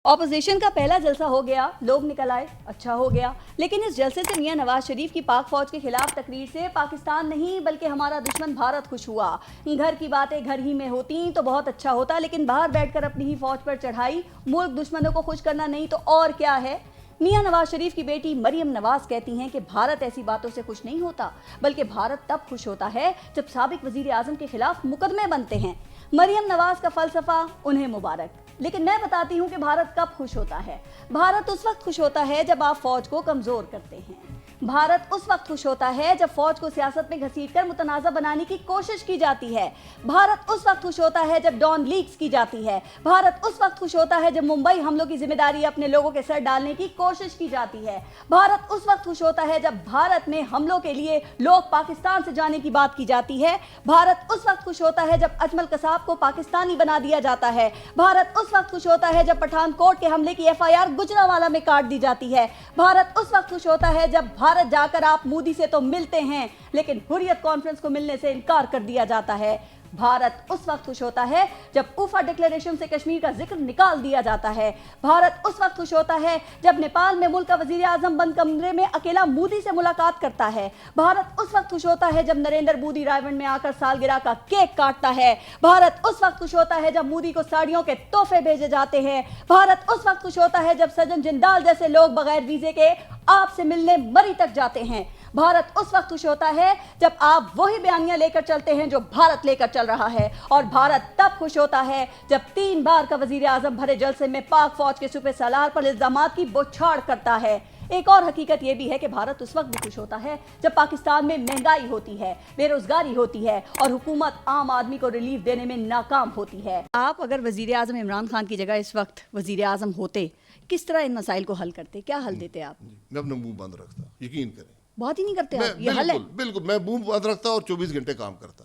Opposition کا پہلا جلسہ ہو گیا, لوگ نکل آئے, اچھا ہو گیا. لیکن اس جلسے سے میاں نواز شریف کی پاک فوج کے خلاف تقریر سے پاکستان نہیں بلکہ ہمارا دشمن بھارت خوش ہوا. گھر کی باتیں گھر ہی میں ہوتی تو بہت اچھا ہوتا, لیکن باہر بیٹھ کر اپنی ہی فوج پر چڑھائی, ملک دشمنوں کو خوش کرنا نہیں تو اور کیا ہے. میاں نواز شریف کی بیٹی مریم نواز کہتی ہیں کہ بھارت ایسی باتوں سے خوش نہیں ہوتا, بلکہ بھارت تب خوش ہوتا ہے جب سابق وزیر اعظم کے خلاف مقدمے بنتے ہیں. مریم نواز کا فلسفہ انہیں مبارک. لیکن میں بتاتی ہوں کہ بھارت کب خوش ہوتا ہے. بھارت اس وقت خوش ہوتا ہے جب آپ فوج کو کمزور کرتے ہیں. بھارت اس وقت خوش ہوتا ہے جب فوج کو سیاست میں گھسیٹ کر متنازع بنانے کی کوشش کی جاتی ہے. بھارت اس وقت خوش ہوتا ہے جب ڈان لیکس کی جاتی ہے. بھارت اس وقت خوش ہوتا ہے جب ممبئی حملوں کی ذمہ داری اپنے لوگوں کے سر ڈالنے کی کوشش کی جاتی ہے. بھارت اس وقت خوش ہوتا ہے جب بھارت میں حملوں کے لیے لوگ پاکستان سے جانے کی بات کی جاتی ہے. بھارت اس وقت خوش ہوتا ہے جب اجمل قصاب کو پاکستانی بنا دیا جاتا ہے. بھارت اس وقت خوش ہوتا ہے جب پٹھان کوٹ کے حملے کی FIR گجرانوالہ میں کاٹ دی جاتی ہے. بھارت اس وقت خوش ہوتا ہے جب بھارت جا کر آپ مودی سے تو ملتے ہیں لیکن حریت کانفرنس کو ملنے سے انکار کر دیا جاتا ہے. بھارت اس وقت خوش ہوتا ہے جب اوفا ڈکلیریشن سے کشمیر کا ذکر نکال دیا جاتا ہے. بھارت اس وقت خوش ہوتا ہے جب نیپال میں ملک کا وزیر اعظم بند کمرے میں اکیلا مودی سے ملاقات کرتا ہے. بھارت اس وقت خوش ہوتا ہے جب نریندر مودی رائے ونڈ میں آ کر سالگرہ کا کیک کاٹتا ہے. بھارت اس وقت خوش ہوتا ہے جب مودی کو ساڑیوں کے تحفے بھیجے جاتے ہیں. بھارت اس وقت خوش ہوتا ہے جب سجن جندال جیسے لوگ بغیر ویزے کے آپ سے ملنے مری تک جاتے ہیں. بھارت اس وقت خوش ہوتا ہے جب آپ وہی بیانیاں لے کر چلتے ہیں جو بھارت لے کر چل رہا ہے. اور بھارت تب خوش ہوتا ہے جب 3 بار کا وزیر اعظم بھرے جلسے میں پاک فوج کے سپہ سالار پر الزامات کی بوچھاڑ کرتا ہے. ایک اور حقیقت یہ بھی ہے کہ بھارت اس وقت بھی خوش ہوتا ہے جب پاکستان میں مہنگائی ہوتی ہے, بے روزگاری ہوتی ہے اور حکومت عام آدمی کو ریلیف دینے میں ناکام ہوتی ہے. آپ اگر وزیر اعظم عمران خان کی جگہ اس وقت وزیر اعظم ہوتے, کس طرح ان مسائل کو حل کرتے, کیا حل دیتے آپ؟ میں اپنا منہ بند رکھتا, یقین کریں. بہت ہی نہیں کرتے آپ, یہ حل ہے. بالکل میں منہ بند رکھتا اور 24 گھنٹے کام کرتا.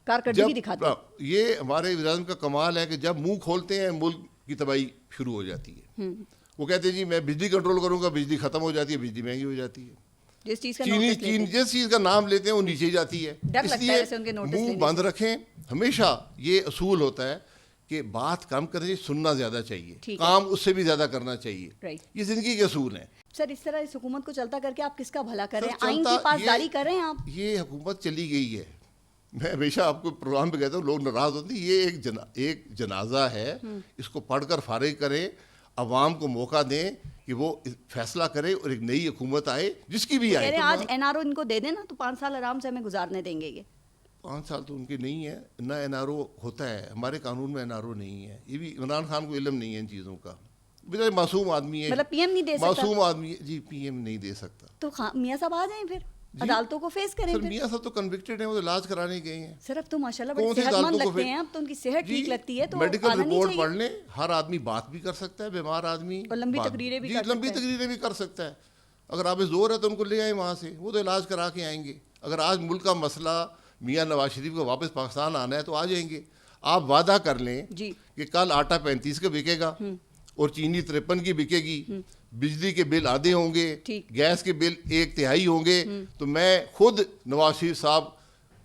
کارکردگی دکھاتے. یہ ہمارے وزیر اعظم کا کمال ہے کہ جب منہ کھولتے ہیں ملک کی تباہی شروع ہو جاتی ہے. وہ کہتے ہیں جی میں بجلی کنٹرول کروں گا, بجلی ختم ہو جاتی ہے, بجلی مہنگی ہو جاتی ہے. جس چیز کا نام لیتے ہیں وہ نیچے جاتی ہے. اس لیے منہ بند رکھیں. ہمیشہ یہ اصول ہوتا ہے کہ بات کم کریں, سننا زیادہ چاہیے, کام اس سے بھی زیادہ کرنا چاہیے. یہ زندگی کے اصول ہیں. سر اس طرح اس حکومت کو چلتا کر کے آپ کس کا بھلا کر رہے ہیں, آئین کی پاسداری کر رہے ہیں آپ. یہ حکومت چلی گئی ہے. میں ہمیشہ آپ کو پروگرام پہ کہتا ہوں, لوگ ناراض ہوتے ہیں. یہ ایک جنازہ ہے, اس کو پڑھ کر فارغ کریں, عوام کو موقع دیں کہ وہ فیصلہ کرے اور ایک نئی حکومت آئے جس کی بھی آئے. آج NRO ان کو دے دیں نا تو 5 سال آرام سے ہمیں گزارنے دیں گے. یہ 5 سال تو ان کے نہیں ہے, نہ NRO ہوتا ہے ہمارے قانون میں. NRO نہیں ہے. یہ بھی عمران خان کو علم نہیں ہے ان چیزوں کا. بیچارے معصوم آدمی ہے, مطلب PM نہیں دے سکتا. معصوم آدمی ہے جی, PM نہیں دے سکتا. تو میاں صاحب آ جائیں پھر عدالتوں کو فیس کریں. سر میاں صاحب تو کنوکٹڈ ہیں, وہ علاج کرانے گئے ہیں. سر اب تو ماشاءاللہ بڑے صحت مند لگتے ہیں, اب تو ان کی صحت ٹھیک لگتی ہے تو میڈیکل رپورٹ پڑھ لیں. ہر آدمی بات بھی کر سکتا ہے, بیمار آدمی لمبی تقریریں بھی کر سکتا ہے. اگر آپ زور ہے تو ان کو لے آئیں وہاں سے, وہ تو علاج کرا کے آئیں گے. اگر آج ملک کا مسئلہ میاں نواز شریف کو واپس پاکستان آنا ہے تو آ جائیں گے. آپ وعدہ کر لیں کہ کل آٹا 35 کا بکے گا اور چینی 53 کی بکے گی, بجلی کے بل آدھے ہوں گے, گیس کے بل 1/3 ہوں گے, تو میں خود نواز شریف صاحب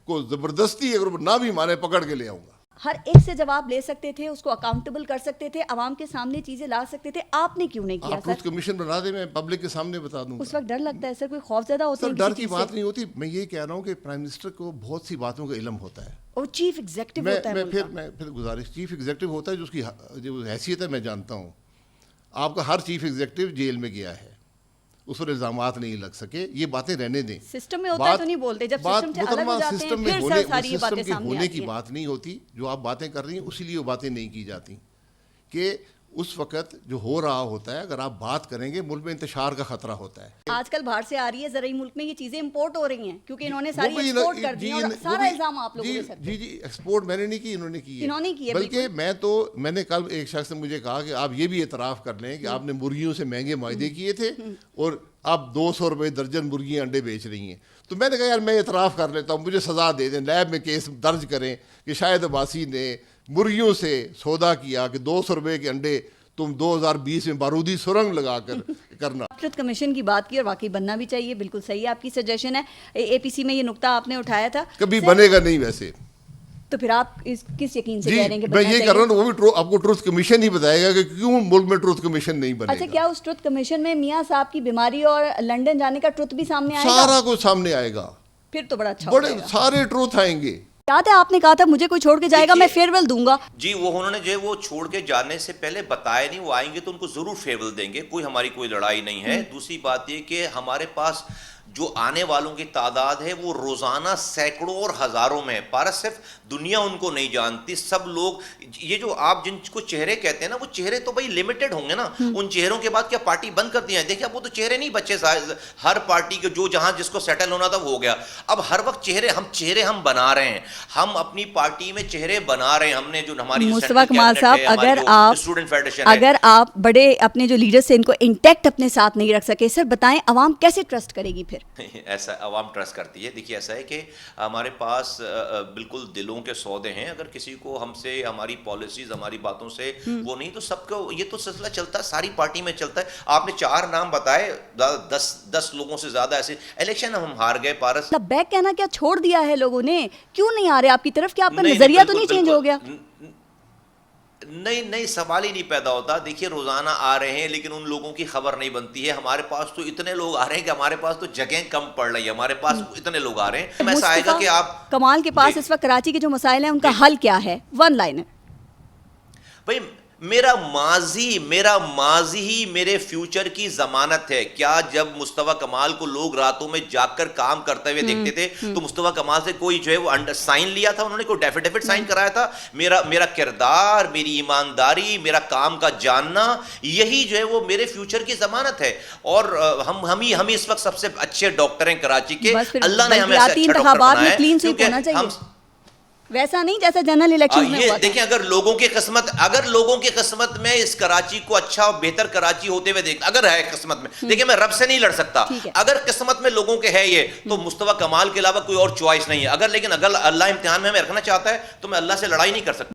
کو زبردستی اگر نہ بھی مانے پکڑ کے لے آؤں گا. ہر ایک سے جواب لے سکتے تھے, اس کو اکاؤنٹیبل کر سکتے تھے, عوام کے سامنے چیزیں لا سکتے تھے. آپ نے کیوں نہیں کیا؟ آپ ٹروتھ کمیشن بنا دیں, میں پبلک کے سامنے بتا دوں. اس وقت ڈر لگتا ہے سر, کوئی خوف زدہ ہوتا ہے. سر ڈر کی بات نہیں ہوتی. میں یہ کہہ رہا ہوں کہ پرائم منسٹر کو بہت سی باتوں کا علم ہوتا ہے. اور چیف ایگزیکٹو ہوتا ہے. میں پھر گزارش, چیف ایگزیکٹو ہوتا ہے, جو اس کی جو حیثیت ہے میں جانتا ہوں. آپ کا ہر چیف ایگزیکٹو جیل میں گیا ہے, اس پر الزامات نہیں لگ سکے. یہ باتیں رہنے دیں. سسٹم میں ہوتا ہے تو نہیں بولتے, جب سسٹم سے الگ ہو جاتے ہیں پھر سر ساری یہ باتیں سامنے ہونے کی بات نہیں ہوتی. جو آپ باتیں کر رہی ہیں اسی لیے وہ باتیں نہیں کی جاتی کہ اس وقت جو ہو رہا ہوتا ہے, اگر آپ بات کریں گے ملک میں انتشار کا خطرہ ہوتا ہے. آج کل باہر سے آ رہی ہے زرعی ملک میں یہ چیزیں امپورٹ ہو رہی ہیں کیونکہ انہوں نے ساری ایکسپورٹ کر دی اور سارا الزام آپ لوگوں کے سر پہ. جی ایکسپورٹ میں نے نہیں کی, انہوں نے کی ہے. بلکہ میں نے کل ایک شخص نے مجھے کہا کہ آپ یہ بھی اعتراف کر لیں کہ آپ نے مرغیوں سے مہنگے معاہدے کیے تھے اور آپ 200 روپے درجن مرغیاں انڈے بیچ رہی ہیں. تو میں نے کہا یار میں اعتراف کر لیتا ہوں, مجھے سزا دے دیں, لیب میں کیس درج کریں کہ شاہد عباسی نے مرغیوں سے سودا کیا کہ 200 روپے کے انڈے تم 2020 میں بارودی سرنگ لگا کر کرنا. ٹروتھ کمیشن کی بات کی اور واقعی بننا بھی چاہیے, بالکل صحیح آپ کی سجیشن ہے. APC میں یہ نقطہ آپ نے اٹھایا تھا. کبھی بنے گا نہیں ویسے. تو پھر آپ کس یقین سے جی کہہ رہے ہیں کہ میں یہ کر رہا ہوں، وہ بھی آپ کو ٹروتھ کمیشن ہی بتائے گا کہ کیوں ملک میں ٹروتھ کمیشن نہیں بنے گا. اچھا، کیا اس ٹروتھ کمیشن میں میاں صاحب کی بیماری اور لنڈن جانے کا ٹروتھ بھی سامنے آئے گا؟ سارا کچھ سامنے آئے گا. پھر تو بڑا اچھا بڑے سارے ٹروتھ آئیں گے. کیا تھا آپ نے کہا تھا مجھے کوئی چھوڑ کے جائے گا میں فیئر ویل دوں گا. جی وہ انہوں نے جو وہ چھوڑ کے جانے سے پہلے بتایا نہیں، وہ آئیں گے تو ان کو ضرور فیئر ویل دیں گے، کوئی ہماری کوئی لڑائی نہیں ہے. دوسری بات یہ کہ ہمارے پاس جو آنے والوں کی تعداد ہے وہ روزانہ سینکڑوں اور ہزاروں میں ہے. پارس صرف دنیا ان کو نہیں جانتی، سب لوگ یہ جو آپ جن کو چہرے کہتے ہیں نا، وہ چہرے تو بھائی لمیٹڈ ہوں گے نا. ان چہروں کے بعد کیا پارٹی بند کر دی ہے؟ دیکھیں اب وہ تو چہرے نہیں بچے، ہر پارٹی کے جو جہاں جس کو سیٹل ہونا تھا وہ ہو گیا. اب ہر وقت چہرے ہم بنا رہے ہیں، ہم اپنی پارٹی میں چہرے بنا رہے ہیں. ہم نے جو ہماری مصطفیٰ کمال صاحب، اگر آپ بڑے اپنے جو لیڈرز ہیں ان کو انٹیکٹ اپنے ساتھ نہیں رکھ سکے، سر بتائیں عوام کیسے ٹرسٹ کرے گی پھر؟ ایسا عوام ٹرسٹ کرتی ہے. دیکھیے ایسا ہے کہ ہمارے پاس بالکل دلوں کے سودے ہیں. اگر کسی کو ہم سے ہماری پالیسیز ہماری باتوں سے وہ نہیں، تو سب کو یہ تو سلسلہ چلتا ہے، ساری پارٹی میں چلتا ہے. آپ نے 4 نام بتائے، 10 لوگوں سے زیادہ ایسے الیکشن ہم ہار گئے. پارس بیک کہنا کیا چھوڑ دیا ہے لوگوں نے؟ کیوں نہیں آ رہے آپ کی طرف؟ کیا آپ کا نظریہ تو نہیں چینج ہو گیا؟ نہیں سوال ہی نہیں پیدا ہوتا. دیکھیے روزانہ آ رہے ہیں لیکن ان لوگوں کی خبر نہیں بنتی ہے. ہمارے پاس تو اتنے لوگ آ رہے ہیں کہ ہمارے پاس تو جگہیں کم پڑ رہی ہے. ہمارے پاس اتنے لوگ آ رہے ہیں. ایسا آئے گا کہ آپ کمال کے پاس اس وقت کراچی کے جو مسائل ہیں ان کا حل کیا ہے؟ 1 لائن ہے بھائی. میرا ماضی ہی میرے فیوچر کی ضمانت ہے. کیا جب مصطفیٰ کمال کو لوگ راتوں میں جاگ کر کام کرتے ہوئے دیکھتے تھے تو مصطفیٰ کمال سے کوئی جو ہے وہ سائن لیا تھا؟ انہوں نے کوئی ڈیفیڈیوٹ سائن کرایا تھا؟ میرا کردار، میری ایمانداری، میرا کام کا جاننا، یہی جو ہے وہ میرے فیوچر کی ضمانت ہے. اور ہم اس وقت سب سے اچھے ڈاکٹر ہیں کراچی کے. اللہ نے ہمیں ایسے اچھا ڈاکٹر بنایا ہے کیونکہ ہم ویسا نہیں جیسا جنرل الیکشن میں ہوا تھا. دیکھیں اگر لوگوں کی قسمت میں اس کراچی کو اچھا اور بہتر کراچی ہوتے ہوئے دیکھ، اگر ہے قسمت میں، دیکھیں میں رب سے نہیں لڑ سکتا. اگر قسمت میں لوگوں کے ہے یہ، تو مصطفیٰ کمال کے علاوہ کوئی اور چوائس نہیں ہے. لیکن اگر اللہ امتحان میں ہمیں رکھنا چاہتا ہے تو میں اللہ سے لڑائی نہیں کر سکتا.